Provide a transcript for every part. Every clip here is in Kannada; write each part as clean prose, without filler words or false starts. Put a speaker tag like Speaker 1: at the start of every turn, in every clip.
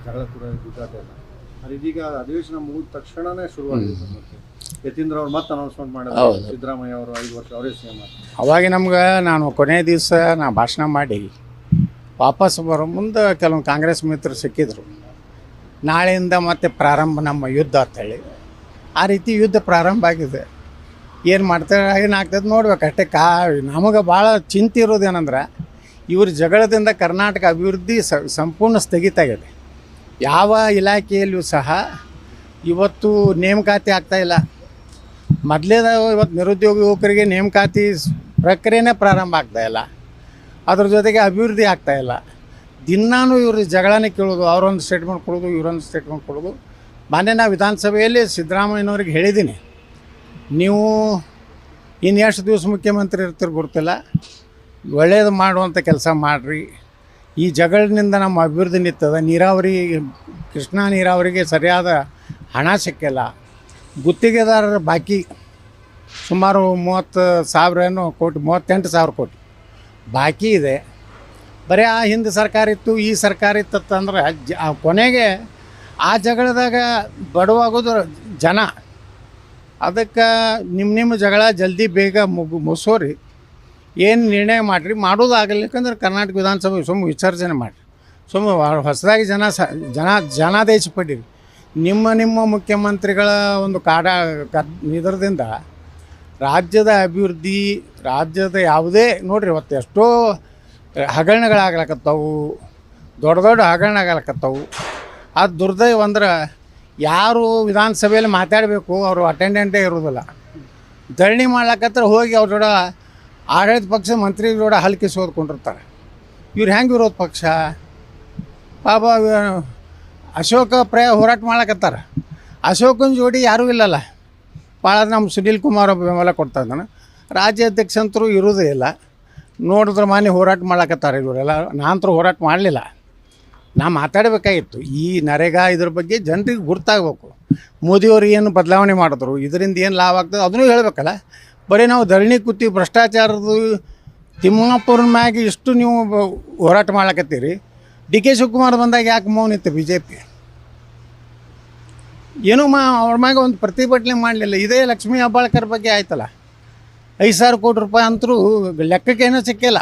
Speaker 1: ಜಗಳ ಕೂಡ ಗುದ್ದಾಟ ಇಲ್ಲ. ಆದರೆ ಇದೀಗ ಅಧಿವೇಶನ ಮುಗಿದ ತಕ್ಷಣನೇ ಶುರುವಾಗಿದೆ. ಮತ್ತೆ ಯತೀಂದ್ರ ಅವ್ರು ಮತ್ತೆ ಅನೌನ್ಸ್ಮೆಂಟ್ ಮಾಡಿದ್ರು, ಸಿದ್ದರಾಮಯ್ಯ ಅವರು 5 ವರ್ಷ ಅವರೇ ಸಿಎಂ ಆಗ್ತಾರೆ.
Speaker 2: ಅವಾಗ ನಮ್ಗೆ ನಾನು ಕೊನೆಯ ದಿವಸ ಭಾಷಣ ಮಾಡಿ ವಾಪಸ್ ಬರೋ ಮುಂದೆ ಕೆಲವೊಂದು ಕಾಂಗ್ರೆಸ್ ಮಿತ್ರರು ಸಿಕ್ಕಿದ್ರು. ನಾಳೆಯಿಂದ ಮತ್ತೆ ಪ್ರಾರಂಭ ನಮ್ಮ ಯುದ್ಧ ಅಂತೇಳಿ ಆ ರೀತಿ ಯುದ್ಧ ಪ್ರಾರಂಭ ಆಗಿದೆ. ಏನು ಮಾಡ್ತಾರೆ ಏನಾಗ್ತದೆ ನೋಡ್ಬೇಕು ಅಷ್ಟೇ. ನಮಗೆ ಭಾಳ ಚಿಂತೆ ಇರೋದೇನೆಂದ್ರೆ ಇವ್ರ ಜಗಳದಿಂದ ಕರ್ನಾಟಕ ಅಭಿವೃದ್ಧಿ ಸಂಪೂರ್ಣ ಸ್ಥಗಿತ ಆಗಿದೆ. ಯಾವ ಇಲಾಖೆಯಲ್ಲೂ ಸಹ ಇವತ್ತು ನೇಮಕಾತಿ ಆಗ್ತಾಯಿಲ್ಲ. ಮೊದಲೇದ ಇವತ್ತು ನಿರುದ್ಯೋಗ ಯುವಕರಿಗೆ ನೇಮಕಾತಿ ಪ್ರಕ್ರಿಯೆನೇ ಪ್ರಾರಂಭ ಆಗ್ತಾಯಿಲ್ಲ. ಅದ್ರ ಜೊತೆಗೆ ಅಭಿವೃದ್ಧಿ ಆಗ್ತಾಯಿಲ್ಲ. ದಿನಾನು ಇವರು ಜಗಳನೇ ಕೇಳೋದು, ಅವರೊಂದು ಸ್ಟೇಟ್ಮೆಂಟ್ ಕೊಡೋದು, ಇವರೊಂದು ಸ್ಟೇಟ್ಮೆಂಟ್ ಕೊಡೋದು. ಮೊನ್ನೆ ನಾವು ವಿಧಾನಸಭೆಯಲ್ಲಿ ಸಿದ್ದರಾಮಯ್ಯನವ್ರಿಗೆ ಹೇಳಿದ್ದೀನಿ, ನೀವು ಇನ್ನು ಎಷ್ಟು ದಿವಸ ಮುಖ್ಯಮಂತ್ರಿ ಇರ್ತೀರಿ ಗೊತ್ತಿಲ್ಲ, ಒಳ್ಳೆಯದು ಮಾಡುವಂಥ ಕೆಲಸ ಮಾಡಿರಿ. ಈ ಜಗಳಿನಿಂದ ನಮ್ಮ ಅಭಿವೃದ್ಧಿ ನಿಂತದ. ನೀರಾವರಿ, ಕೃಷ್ಣಾ ನೀರಾವರಿಗೆ ಸರಿಯಾದ ಹಣ ಸಿಕ್ಕಿಲ್ಲ. ಗುತ್ತಿಗೆದಾರರ ಬಾಕಿ ಸುಮಾರು 30,000 ಕೋಟಿ, 38,000 ಕೋಟಿ ಬಾಕಿ ಇದೆ. ಬರೀ ಆ ಹಿಂದೆ ಸರ್ಕಾರ ಇತ್ತು, ಈ ಸರ್ಕಾರ ಇತ್ತಂದ್ರೆ ಕೊನೆಗೆ ಆ ಜಗಳದಾಗ ಬಡವಾಗೋದು ಜನ. ಅದಕ್ಕೆ ನಿಮ್ಮ ಜಗಳ ಜಲ್ದಿ ಬೇಗ ಮುಗಿಸೋರಿ. ಏನು ನಿರ್ಣಯ ಮಾಡಿರಿ, ಮಾಡೋದಾಗಲಿಕ್ಕಂದ್ರೆ ಕರ್ನಾಟಕ ವಿಧಾನಸಭೆ ವಿಸರ್ಜನೆ ಮಾಡಿರಿ. ಹೊಸದಾಗಿ ಜನಾದೇಶ ಪಡೀರಿ. ನಿಮ್ಮ ಮುಖ್ಯಮಂತ್ರಿಗಳ ಒಂದು ಇದರದಿಂದ ರಾಜ್ಯದ ಅಭಿವೃದ್ಧಿ, ರಾಜ್ಯದ ಯಾವುದೇ ನೋಡಿರಿ ಇವತ್ತು ಎಷ್ಟೋ ಹಗರಣಗಳಾಗ್ಲಕತ್ತವು, ದೊಡ್ಡ ದೊಡ್ಡ ಹಗರಣ ಆಗ್ಲಕತ್ತವು. ಅದು ದುರ್ದೈವ ಅಂದ್ರೆ ಯಾರು ವಿಧಾನಸಭೆಯಲ್ಲಿ ಮಾತಾಡಬೇಕು ಅವರು ಅಟೆಂಡೆಂಟೇ ಇರೋದಿಲ್ಲ. ಧರಣಿ ಮಾಡ್ಲಕತ್ರ ಹೋಗಿ ಅವ್ರ ಜೋಡ ಆಡಳಿತ ಪಕ್ಷ ಮಂತ್ರಿ ಜೋಡ ಹಲ್ಕಿಸಿ ಓದ್ಕೊಂಡಿರ್ತಾರೆ. ಇವ್ರು ಹೆಂಗೆ ವಿರೋಧ ಪಕ್ಷ ಪಾಪ ಅಶೋಕ ಹೋರಾಟ ಮಾಡ್ಲಕತ್ತಾರೆ. ಅಶೋಕನ ಜೋಡಿ ಯಾರೂ ಇಲ್ಲಲ್ಲ. ಭಾಳ ನಮ್ಮ ಸುನೀಲ್ ಕುಮಾರ್ ಒಬ್ಬ ಬೆಂಬಲ ಕೊಡ್ತಾ ಇದ್ದಾನೆ. ರಾಜ್ಯಾಧ್ಯಕ್ಷ ಅಂತರೂ ಇರೋದೇ ಇಲ್ಲ. ನೋಡಿದ್ರೆ ಮಾನ್ಯ ಹೋರಾಟ ಮಾಡ್ಲಕತ್ತಾರೆ ಇವರೆಲ್ಲ. ನಾನಂತರೂ ಹೋರಾಟ ಮಾಡಲಿಲ್ಲ. ನಾ ಮಾತಾಡಬೇಕಾಗಿತ್ತು ಈ ನರೇಗಾ ಇದ್ರ ಬಗ್ಗೆ ಜನರಿಗೆ ಗುರ್ತಾಗಬೇಕು. ಮೋದಿಯವರು ಏನು ಬದಲಾವಣೆ ಮಾಡಿದ್ರು, ಇದರಿಂದ ಏನು ಲಾಭ ಆಗ್ತದೆ ಅದನ್ನೂ ಹೇಳಬೇಕಲ್ಲ. ಬರೀ ನಾವು ಧರಣಿ ಕೂತೀವಿ, ಭ್ರಷ್ಟಾಚಾರದ್ದು ತಿಮ್ಮಾಪುರ ಮ್ಯಾಗೆ ಇಷ್ಟು ನೀವು ಹೋರಾಟ ಮಾಡ್ಲಕತ್ತೀರಿ. ಡಿ.ಕೆ. ಶಿವಕುಮಾರ್ ಬಂದಾಗ ಯಾಕೆ ಮೌನ ಇತ್ತು BJP? ಏನೂ ಅವ್ರ ಮ್ಯಾಗ ಒಂದು ಪ್ರತಿಭಟನೆ ಮಾಡಲಿಲ್ಲ. ಇದೇ ಲಕ್ಷ್ಮೀ ಹೆಬ್ಬಾಳ್ಕರ್ ಬಗ್ಗೆ ಆಯ್ತಲ್ಲ, 5,000 ಕೋಟಿ ರೂಪಾಯಿ ಅಂತರೂ ಲೆಕ್ಕಕ್ಕೇನೂ ಸಿಕ್ಕಿಲ್ಲ.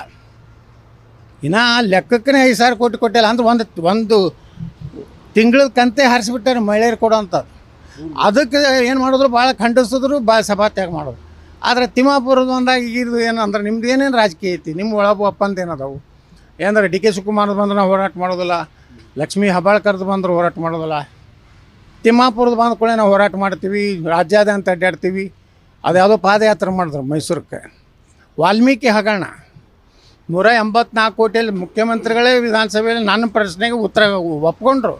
Speaker 2: ಇನ್ನು ಲೆಕ್ಕಕ್ಕೇ 5,000 ಕೋಟಿ ಕೊಟ್ಟಿಲ್ಲ ಅಂದ್ರೆ ಒಂದು ತಿಂಗಳ ಕಂತೆ ಹಾರಿಸ್ಬಿಟ್ಟಾರೆ ಮಹಿಳೆಯರು ಕೊಡೋಂಥದ್ದು. ಅದಕ್ಕೆ ಏನು ಮಾಡಿದ್ರು ಭಾಳ ಖಂಡಿಸಿದ್ರು, ಸಭಾತ್ಯಾಗ ಮಾಡೋದು. ಆದರೆ ತಿಮ್ಮಾಪುರದ ಬಂದಾಗ ಇದು ಏನಂದ್ರೆ ನಿಮ್ದು ಏನೇನು ರಾಜಕೀಯ ಐತಿ, ನಿಮ್ಮ ಒಳಗೆ ಒಪ್ಪಂದ ಏನದಾವು ಏನಂದ್ರೆ ಡಿ.ಕೆ. ಶಿವಕುಮಾರ್ದು ಬಂದ್ರೆ ನಾವು ಹೋರಾಟ ಮಾಡೋದಿಲ್ಲ, ಲಕ್ಷ್ಮೀ ಹೆಬ್ಬಾಳ್ಕರ್ದು ಬಂದ್ರೆ ಹೋರಾಟ ಮಾಡೋದಿಲ್ಲ, ತಿಮ್ಮಾಪುರದ ಬಂದ ಕೂಡ ನಾವು ಹೋರಾಟ ಮಾಡ್ತೀವಿ, ರಾಜ್ಯಾದ್ಯಂತ ಅಡ್ಡಾಡ್ತೀವಿ. ಅದು ಯಾವುದೋ ಪಾದಯಾತ್ರೆ ಮಾಡಿದ್ರು ಮೈಸೂರಕ್ಕೆ. ವಾಲ್ಮೀಕಿ ಹಗರಣ 184 ಕೋಟಿಯಲ್ಲಿ ಮುಖ್ಯಮಂತ್ರಿಗಳೇ ವಿಧಾನಸಭೆಯಲ್ಲಿ ನನ್ನ ಪ್ರಶ್ನೆಗೆ ಉತ್ತರ ಒಪ್ಕೊಂಡ್ರು.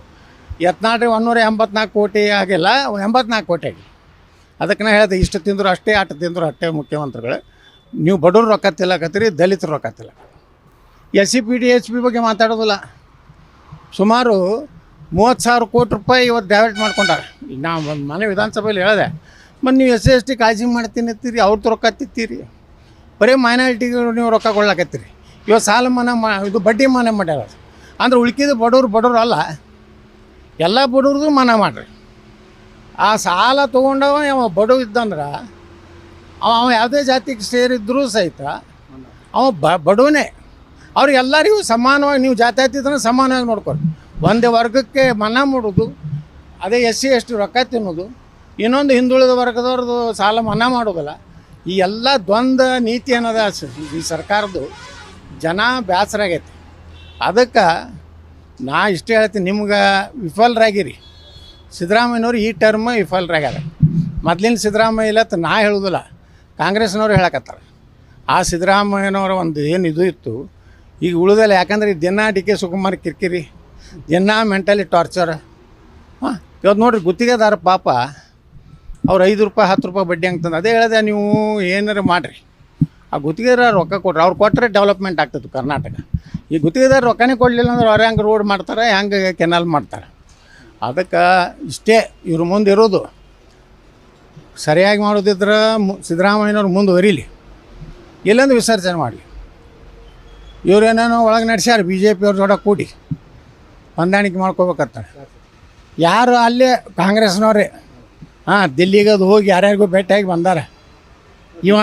Speaker 2: ಯತ್ನಾಳ್ರಿ 184 ಕೋಟಿ ಆಗಿಲ್ಲ, 84 ಕೋಟಿ ಆಗಿ. ಅದಕ್ಕೆ ನಾ ಹೇಳಿದೆ, ಇಷ್ಟು ತಿಂದರು ಅಷ್ಟೇ, ಅಷ್ಟು ತಿಂದರು ಅಷ್ಟೇ ಮುಖ್ಯಮಂತ್ರಿಗಳು. ನೀವು ಬಡವ್ರು ರೊಕ್ಕ ತಿಲ್ಲಕತ್ತೀರಿ, ದಲಿತರು ರೊಕ್ಕ ತಿಲ್ಲ. SC/PD/HP ಬಗ್ಗೆ ಮಾತಾಡೋದಿಲ್ಲ. ಸುಮಾರು 30,000 ಕೋಟಿ ರೂಪಾಯಿ ಇವತ್ತು ಡೈವರ್ಟ್ ಮಾಡ್ಕೊಂಡಾರೆ. ಈಗ ನಾವು ಒಂದು ಮನೆ ವಿಧಾನಸಭೆಯಲ್ಲಿ ಹೇಳಿದೆ, ಮತ್ತು ನೀವು SC/ST ಕಾಳಜಿ ಮಾಡ್ತೀನಿ ಅಂತೀರಿ, ಅವ್ರದ್ದು ರೊಕ್ಕ ತಿತ್ತೀರಿ. ಬರೀ ಮೈನಾರಿಟಿಗಳು ನೀವು ರೊಕ್ಕ ಕೊಡ್ಲಾಕತ್ತೀರಿ. ಇವತ್ತು ಸಾಲ ಮನ್ನಾ ಇದು ಬಡ್ಡಿ ಮನ್ನಾ ಮಾಡ್ಯಾರ. ಅಂದ್ರೆ ಉಳ್ಕಿದ ಬಡವ್ರು ಅಲ್ಲ, ಎಲ್ಲ ಬಡವ್ರದ್ದು ಮನ್ನಾ ಮಾಡಿರಿ. ಆ ಸಾಲ ತೊಗೊಂಡವ ಅವ ಬಡವ ಇದ್ದಂದ್ರೆ ಅವ ಯಾವುದೇ ಜಾತಿಗೆ ಸೇರಿದ್ರೂ ಸಹಿತ ಅವ ಬಡವನೇ. ಅವ್ರಿಗೆಲ್ಲರಿಗೂ ಸಮಾನವಾಗಿ ನೀವು ಜಾತ್ಯತೀತನ ಸಮಾನವಾಗಿ ನೋಡ್ಕೊರಿ. ಒಂದೇ ವರ್ಗಕ್ಕೆ ಮನ್ನಾ ಮಾಡೋದು, ಅದೇ SC/ST ರೊಕ್ಕ ತಿನ್ನೋದು, ಇನ್ನೊಂದು ಹಿಂದುಳಿದ ವರ್ಗದವ್ರದ್ದು ಸಾಲ ಮನ್ನಾ ಮಾಡೋದಿಲ್ಲ. ಈ ಎಲ್ಲ ದ್ವಂದ್ವ ನೀತಿ ಅನ್ನೋದ ಈ ಸರ್ಕಾರದ್ದು ಜನ ಬೇಸರಾಗೈತಿ. ಅದಕ್ಕೆ ನಾ ಇಷ್ಟೇ ಹೇಳ್ತೀನಿ, ನಿಮ್ಗೆ ವಿಫಲರಾಗಿರಿ. ಸಿದ್ದರಾಮಯ್ಯನವ್ರು ಈ ಟರ್ಮ್ ವಿಫಲರಾಗ್ಯಾರ. ಮೊದಲಿನ ಸಿದ್ದರಾಮಯ್ಯ ಇಲ್ಲ ನಾ ಹೇಳೋದಿಲ್ಲ, ಕಾಂಗ್ರೆಸ್ನವ್ರು ಹೇಳಕತ್ತಾರೆ. ಆ ಸಿದ್ದರಾಮಯ್ಯನವರ ಒಂದು ಏನು ಇದು ಇತ್ತು, ಈಗ ಉಳಿದಲ್ಲ. ಯಾಕಂದ್ರೆ ದಿನ ಡಿ.ಕೆ. ಶಿವಕುಮಾರ್ ಕಿರಿಕಿರಿ, ದಿನ ಮೆಂಟಲಿ ಟಾರ್ಚರ್. ಇವತ್ತು ನೋಡಿರಿ ಗುತ್ತಿಗೆದಾರ ಪಾಪ ಅವ್ರು 5 ರೂಪಾಯಿ 10 ರೂಪಾಯಿ ಬಡ್ಡಿ ಅಂತಂದು. ಅದೇ ಹೇಳಿದೆ, ನೀವು ಏನಾರು ಮಾಡಿರಿ, ಆ ಗುತ್ತಿಗೆದಾರ ರೊಕ್ಕ ಕೊಟ್ರೆ, ಅವ್ರು ಕೊಟ್ಟರೆ ಡೆವಲಪ್ಮೆಂಟ್ ಆಗ್ತದೆ ಕರ್ನಾಟಕ. ಈ ಗುತ್ತಿಗೆದಾರ ರೊಕ್ಕನೇ ಕೊಡಲಿಲ್ಲ ಅಂದ್ರೆ ಅವ್ರು ಹೆಂಗೆ ರೋಡ್ ಮಾಡ್ತಾರೆ, ಹೆಂಗೆ ಕೆನಾಲ್ ಮಾಡ್ತಾರೆ. ಅದಕ್ಕೆ ಇಷ್ಟೇ ಇವ್ರ ಮುಂದೆ ಇರೋದು. ಸರಿಯಾಗಿ ಮಾಡೋದಿದ್ರೆ ಸಿದ್ದರಾಮಯ್ಯನವ್ರು ಮುಂದುವರೀಲಿ, ಇಲ್ಲಂದ್ರೆ ವಿಸರ್ಜನೆ ಮಾಡಲಿ. ಇವರೇನೇನೋ ಒಳಗೆ ನಡೆಸ್ಯಾರ BJP ಅವ್ರ ಜೋಡ ಕೂಡಿ. ಹೊಂದಾಣಿಕೆ ಮಾಡ್ಕೋಬೇಕಂತಾರೆ. ಯಾರು ಅಲ್ಲೇ ಕಾಂಗ್ರೆಸ್ನವ್ರೆ ದಿಲ್ಲಿಗೆ ಅದು ಹೋಗಿ ಯಾರ್ಯಾರಿಗೂ ಭೇಟಿಯಾಗಿ ಬಂದಾರ. ಇವ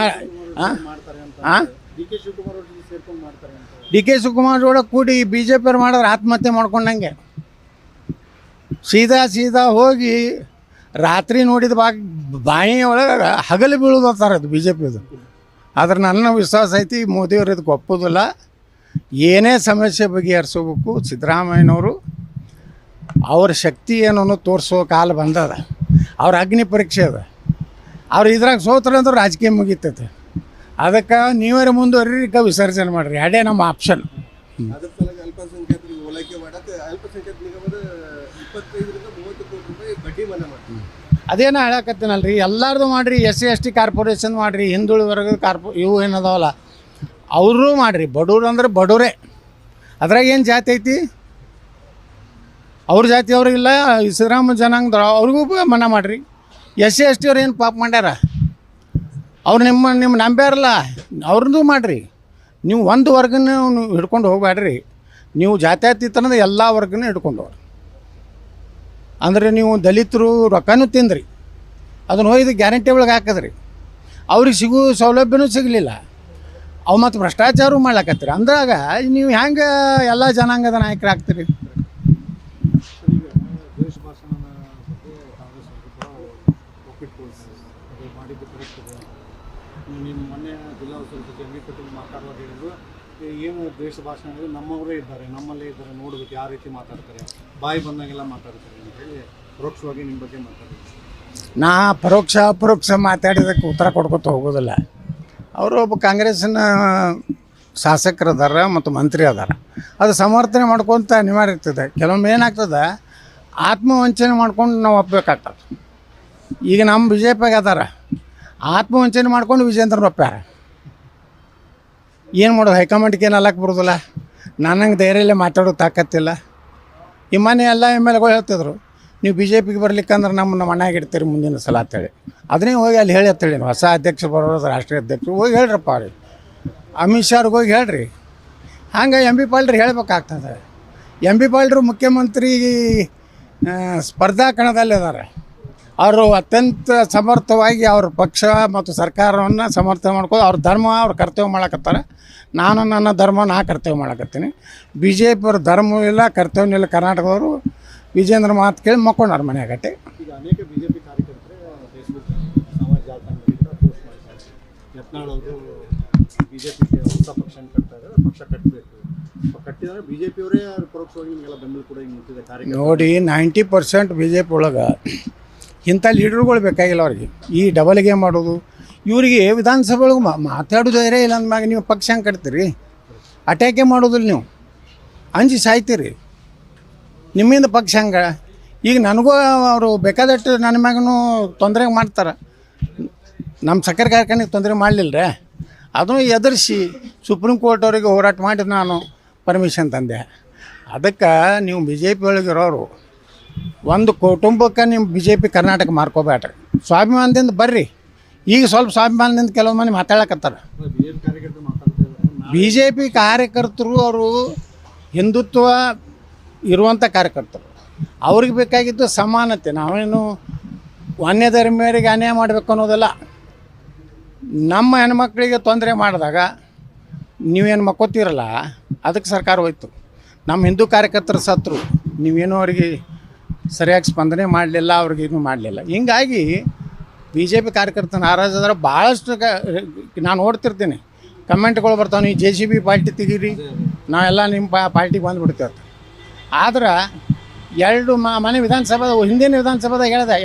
Speaker 2: ಡಿ ಕೆ ಶಿವಕುಮಾರ್ ಜೋಡ ಕೂಡಿ ಬಿ ಜೆ ಪಿಯವ್ರು ಮಾಡಿದ್ರೆ ಆತ್ಮಹತ್ಯೆ ಮಾಡ್ಕೊಂಡಂಗೆ. ಸೀದಾ ಹೋಗಿ ರಾತ್ರಿ ನೋಡಿದ ಬಾಯಿ ಒಳಗೆ ಹಗಲು ಬೀಳೋದತ್ತಾರ ಅದು ಬಿ ಜೆ ಪಿದು. ಆದ್ರೆ ನನ್ನ ವಿಶ್ವಾಸ ಐತಿ ಮೋದಿಯವರು ಇದಕ್ಕೆ ಒಪ್ಪೋದಿಲ್ಲ. ಏನೇ ಸಮಸ್ಯೆ ಬಗೆಹರಿಸಬೇಕು, ಸಿದ್ದರಾಮಯ್ಯನವರು ಅವ್ರ ಶಕ್ತಿ ಏನೋ ತೋರಿಸೋ ಕಾಲ ಬಂದದ. ಅವ್ರ ಅಗ್ನಿ ಪರೀಕ್ಷೆ ಅದ. ಅವ್ರು ಇದ್ರಾಗ ಸೋತ್ರೆ ಅಂದ್ರೆ ರಾಜಕೀಯ ಮುಗಿತೈತೆ. ಅದಕ್ಕೆ ನೀವೇ ಮುಂದುವರಿ ವಿಸರ್ಜನೆ ಮಾಡಿರಿ, ಅದೇ ನಮ್ಮ ಆಪ್ಷನ್. ಅದೇನ ಹೇಳಕತ್ತೀನಲ್ರಿ, ಎಲ್ಲರದು ಮಾಡಿರಿ. SC ST ಕಾರ್ಪೊರೇಷನ್ ಮಾಡಿರಿ, ಹಿಂದುಳಿದ ವರ್ಗದ ಇವು ಏನದಾವಲ್ಲ ಅವರು ಮಾಡಿರಿ. ಬಡವ್ರು ಅಂದ್ರೆ ಬಡವರೇ. ಅದ್ರಾಗ ಏನು ಜಾತಿ ಐತಿ? ಅವ್ರ ಜಾತಿ ಅವ್ರಿಗಿಲ್ಲ, ಸಿದ್ದರಾಮ ಜನಾಂಗದ ಅವ್ರಿಗೂ ಮನ್ನಾ ಮಾಡಿರಿ. SC ST ಅವ್ರು ಏನು ಪಾಪ ಮಾಡ್ಯಾರ? ಅವ್ರು ನಿಮ್ಮ ನಂಬ್ಯಾರಲ್ಲ, ಅವ್ರದ್ದು ಮಾಡಿರಿ. ನೀವು ಒಂದು ವರ್ಗನ ಹಿಡ್ಕೊಂಡು ಹೋಗ್ಬೇಡ್ರಿ. ನೀವು ಜಾತ್ಯತೀತನದ ಎಲ್ಲ ವರ್ಗನೂ ಹಿಡ್ಕೊಂಡು ಹೋಗ್ರಿ. ಅಂದರೆ ನೀವು ದಲಿತರು ರೊಕ್ಕನೂ ತಿಂದ್ರಿ, ಅದನ್ನು ಹೋಯ್ದು ಗ್ಯಾರಂಟಿ ಒಳಗೆ ಹಾಕಿದ್ರಿ. ಅವ್ರಿಗೆ ಸಿಗೋ ಸೌಲಭ್ಯನೂ ಸಿಗಲಿಲ್ಲ. ಅವು ಮತ್ತು ಭ್ರಷ್ಟಾಚಾರ ಮಾಡ್ಲಕತ್ತೀರಿ. ಅಂದಾಗ ನೀವು ಹೆಂಗೆ ಎಲ್ಲ ಜನಾಂಗದ ನಾಯಕರು ಆಗ್ತೀರಿ?
Speaker 1: ನೀನು ಮೊನ್ನೆ ಜಿಲ್ಲಾ ಉಸ್ತುವಾರಿ ಸಚಿವ ಎಂ ಬಿ ಪಾಟೀಲ್ ಮಾತಾಡುವಾಗ ಹೇಳಿದ್ರು, ಏನು ದ್ವೇಷ ಭಾಷಣ ನಮ್ಮವರೇ ಇದ್ದಾರೆ, ನಮ್ಮಲ್ಲೇ ಇದ್ದಾರೆ, ನೋಡ್ಬೇಕು ಯಾವ ರೀತಿ ಮಾತಾಡ್ತಾರೆ, ಬಾಯಿ ಬಂದಂಗೆಲ್ಲ ಮಾತಾಡ್ತಾರೆ ಅಂತ ಹೇಳಿ ಪರೋಕ್ಷವಾಗಿ ನಿಮ್ಮ ಬಗ್ಗೆ ಮಾತಾಡಿದ್ರು.
Speaker 2: ನಾ ಅಪರೋಕ್ಷ ಮಾತಾಡಿದಕ್ಕೆ ಉತ್ತರ ಕೊಡ್ಕೊತ ಹೋಗೋದಿಲ್ಲ. ಅವರು ಒಬ್ಬ ಕಾಂಗ್ರೆಸ್ಸಿನ ಶಾಸಕರು ಅದಾರ ಮತ್ತು ಮಂತ್ರಿ ಅದಾರ. ಅದು ಸಮರ್ಥನೆ ಮಾಡ್ಕೊತ ಅನಿವಾರ್ಯ ಇರ್ತದೆ. ಕೆಲವೊಮ್ಮೆ ಏನಾಗ್ತದೆ, ಆತ್ಮವಂಚನೆ ಮಾಡ್ಕೊಂಡು ನಾವು ಒಪ್ಪಬೇಕಾಗ್ತದೆ. ಈಗ ನಮ್ಮ ಬಿ ಜೆ ಪಿಗೆ ಅದಾರ, ಆತ್ಮವಂಚನೆ ಮಾಡ್ಕೊಂಡು ವಿಜೇಂದ್ರನ ಒಪ್ಪ್ಯಾರ. ಏನು ಮಾಡೋದು? ಹೈಕಮಾಂಡ್ಗೆ ಏನು ಅಲ್ಲಕ್ಕೆ ಬರೋದಿಲ್ಲ. ನನಗೆ ಧೈರ್ಯಲ್ಲೇ ಮಾತಾಡೋ ತಾಕತ್ತಿಲ್ಲ. ಈ ಮನೆ ಎಲ್ಲ MLAಗಳು ಹೇಳ್ತಿದ್ರು, ನೀವು ಬಿ ಜೆ ಪಿಗೆ ಬರ್ಲಿಕ್ಕಂದ್ರೆ ನಮ್ಮ ಮನೆಯಾಗ ಇಡ್ತೀರಿ ಮುಂದಿನ ಸಲ ಅಂತೇಳಿ. ಅದನ್ನೇ ಹೋಗಿ ಅಲ್ಲಿ ಹೇಳಿ ಅಂತೇಳಿ, ಹೊಸ ಅಧ್ಯಕ್ಷ ಬರೋದು, ರಾಷ್ಟ್ರೀಯ ಅಧ್ಯಕ್ಷರು ಹೋಗಿ ಹೇಳ್ರಪ್ಪ ಅವ್ರಿಗೆ, ಅಮಿತ್ ಶಾ ಅವ್ರಿಗೆ ಹೋಗಿ ಹೇಳ್ರಿ. ಹಂಗೆ ಎಂ ಬಿ ಪಾಲ್ರಿ ಹೇಳ್ಬೇಕಾಗ್ತದೆ. ಎಂ ಬಿ ಪಾಲ್ರು ಮುಖ್ಯಮಂತ್ರಿ ಸ್ಪರ್ಧಾ ಕಣದಲ್ಲಿ ಇದ್ದಾರೆ. ಅವರು ಅತ್ಯಂತ ಸಮರ್ಥವಾಗಿ ಅವ್ರ ಪಕ್ಷ ಮತ್ತು ಸರ್ಕಾರವನ್ನು ಸಮರ್ಥನೆ ಮಾಡ್ಕೊಂಡು ಅವ್ರ ಧರ್ಮ ಅವ್ರ ಕರ್ತವ್ಯ ಮಾಡಕತ್ತಾರೆ. ನಾನು ನನ್ನ ಧರ್ಮ ಕರ್ತವ್ಯ ಮಾಡಕತ್ತೀನಿ. ಬಿ ಜೆ ಪಿಯವ್ರ ಧರ್ಮ ಇಲ್ಲ, ಕರ್ತವ್ಯ ಇಲ್ಲ. ಕರ್ನಾಟಕದವರು ವಿಜೇಂದ್ರ ಮಾತು ಕೇಳಿ ಮಕ್ಕೊಂಡಾರ ಮನೆಯಾಗಟ್ಟೆ.
Speaker 1: ಈಗ ಅನೇಕ ಬಿಜೆಪಿ ಕಾರ್ಯಕರ್ತರು ಫೇಸ್ಬುಕ್ ಸಮಾಜ ಜಾಲತಾಣಗಳಿಂದ ಪೋಸ್ಟ್ ಮಾಡ್ತಾರೆ, ಯತ್ನಾಳ್ ಅವರು ಬಿಜೆಪಿಗೆ ಹೊಸ ಪಕ್ಷ ಕಟ್ತಾ ಇದ್ದಾರೆ, ಪಕ್ಷ ಕಟ್ಟಬೇಕು, ಕಟ್ಟಿದ್ರೆ ಬಿಜೆಪಿಯವರೇ ಪರೋಕ್ಷವಾಗಿ ನಿಮಗೆಲ್ಲ ಬೆಂಬಲ ಕೂಡ ಹಿಂಗೆ ನಿಂತಿದೆ ಕಾರ್ಯಕರ್ತರು.
Speaker 2: ನೋಡಿ, 90% ಬಿ ಜೆ ಪಿ ಒಳಗೆ ಇಂಥ ಲೀಡರ್ಗಳು ಬೇಕಾಗಿಲ್ಲ ಅವ್ರಿಗೆ. ಈ ಡಬಲ್ ಗೇಮ್ ಮಾಡೋದು, ಇವರಿಗೆ ವಿಧಾನಸಭೆ ಒಳಗೆ ಮಾತಾಡೋದು ಧೈರ್ಯ ಇಲ್ಲ ಅಂದಮ್ಯಾಗ ನೀವು ಪಕ್ಷ ಹೆಂಗೆ ಕಟ್ತೀರಿ? ಅಟ್ಯಾಕೆ ಮಾಡೋದಿಲ್ಲ, ನೀವು ಅಂಜಿ ಸಾಯ್ತೀರಿ. ನಿಮ್ಮಿಂದ ಪಕ್ಷ ಹಂಗೆ. ಈಗ ನನಗೂ ಅವರು ಬೇಕಾದಷ್ಟು ನನ್ನ ಮ್ಯಾಗೂ ತೊಂದರೆ ಮಾಡ್ತಾರೆ. ನಮ್ಮ ಸಕ್ಕರೆ ಕಾರ್ಖಾನೆಗೆ ತೊಂದರೆ ಮಾಡಲಿಲ್ಲ ರೀ, ಅದನ್ನು ಎದುರಿಸಿ ಸುಪ್ರೀಂ ಕೋರ್ಟ್ ಅವರಿಗೆ ಹೋರಾಟ ಮಾಡಿ ನಾನು ಪರ್ಮಿಷನ್ ತಂದೆ. ಅದಕ್ಕೆ ನೀವು ಬಿ ಜೆ ಪಿ ಒಳಗಿರೋರು ಒಂದು ಕುಟುಂಬಕ್ಕೆ ನಿಮ್ಮ ಬಿ ಜೆ ಪಿ ಕರ್ನಾಟಕ ಮಾರ್ಕೋಬೇಡ್ರಿ. ಸ್ವಾಭಿಮಾನದಿಂದ ಬರ್ರಿ. ಈಗ ಸ್ವಲ್ಪ ಸ್ವಾಭಿಮಾನದಿಂದ ಕೆಲವು ಮಂದಿ ಮಾತಾಡಕತ್ತಾರೆ. ಬಿ ಜೆ ಪಿ ಕಾರ್ಯಕರ್ತರು ಅವರು ಹಿಂದುತ್ವ ಇರುವಂಥ ಕಾರ್ಯಕರ್ತರು. ಅವ್ರಿಗೆ ಬೇಕಾಗಿದ್ದು ಸಮಾನತೆ. ನಾವೇನು ಅನ್ಯ ಧರ್ಮೀಯರಿಗೆ ಅನ್ಯಾಯ ಮಾಡಬೇಕು ಅನ್ನೋದಲ್ಲ. ನಮ್ಮ ಹೆಣ್ಮಕ್ಳಿಗೆ ತೊಂದರೆ ಮಾಡಿದಾಗ ನೀವೇನು ಮಕ್ಕೋತೀರಲ್ಲ, ಅದಕ್ಕೆ ಸರ್ಕಾರ ಹೋಯ್ತು. ನಮ್ಮ ಹಿಂದೂ ಕಾರ್ಯಕರ್ತರು ಸತ್ರು, ನೀವೇನು ಅವರಿಗೆ ಸರಿಯಾಗಿ ಸ್ಪಂದನೆ ಮಾಡಲಿಲ್ಲ, ಅವ್ರಿಗೇನು ಮಾಡಲಿಲ್ಲ. ಹೀಗಾಗಿ ಬಿ ಜೆ ಪಿ ಕಾರ್ಯಕರ್ತನ ನಾರಾಜಾದ್ರೆ ಭಾಳಷ್ಟು ನಾನು ನೋಡ್ತಿರ್ತೀನಿ, ಕಮೆಂಟ್ಗಳು ಬರ್ತಾವೆ, ನೀವು JCB ಪಾರ್ಟಿ ತೆಗೀರಿ, ನಾವೆಲ್ಲ ನಿಮ್ಮ ಪಾರ್ಟಿಗೆ ಬಂದುಬಿಡ್ತೇವೆ. ಆದ್ರೆ ಎರಡು ಮನೆ ವಿಧಾನಸಭೆ ಹಿಂದಿನ ವಿಧಾನಸಭೆದಾಗ ಹೇಳಿದೆ,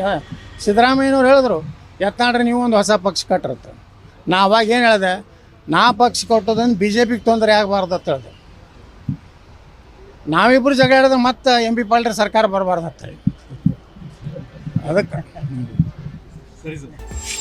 Speaker 2: ಸಿದ್ದರಾಮಯ್ಯನವ್ರು ಹೇಳಿದ್ರು, ಯತ್ನಾಳ್ರಿ ನೀವು ಒಂದು ಹೊಸ ಪಕ್ಷ ಕಟ್ಟಿರುತ್ತೆ. ನಾ ಅವಾಗ ಏನು ಹೇಳಿದೆ, ನಾ ಪಕ್ಷ ಕೊಟ್ಟೋದನ್ನು ಬಿ ಜೆ ಪಿಗೆ ತೊಂದರೆ ಆಗಬಾರ್ದು ಅಂತ ಹೇಳಿದೆ. ನಾವಿಬ್ಬರು ಜಗಳ ಹೇಳಿದ್ರೆ ಮತ್ತೆ ಎಂ ಬಿ ಪಾಲ್ರಿ ಸರ್ಕಾರ ಬರಬಾರ್ದು ಅಂತ ಹೇಳಿ. ಅದಕ್ಕೆ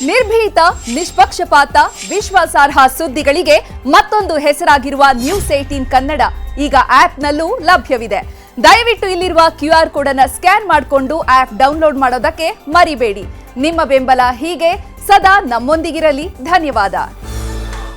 Speaker 3: ನಿರ್ಭೀತ, ನಿಷ್ಪಕ್ಷಪಾತ, ವಿಶ್ವಾಸಾರ್ಹ ಸುದ್ದಿಗಳಿಗೆ ಮತ್ತೊಂದು ಹೆಸರಾಗಿರುವ News18 ಕನ್ನಡ ಈಗ ಆಪ್ನಲ್ಲೂ ಲಭ್ಯವಿದೆ. ದಯವಿಟ್ಟು ಇಲ್ಲಿರುವ QR ಕೋಡ್ ಅನ್ನು ಸ್ಕ್ಯಾನ್ ಮಾಡಿಕೊಂಡು ಆಪ್ ಡೌನ್ಲೋಡ್ ಮಾಡೋದಕ್ಕೆ ಮರಿಬೇಡಿ. ನಿಮ್ಮ ಬೆಂಬಲ ಹೀಗೆ ಸದಾ ನಮ್ಮೊಂದಿಗಿರಲಿ. ಧನ್ಯವಾದ.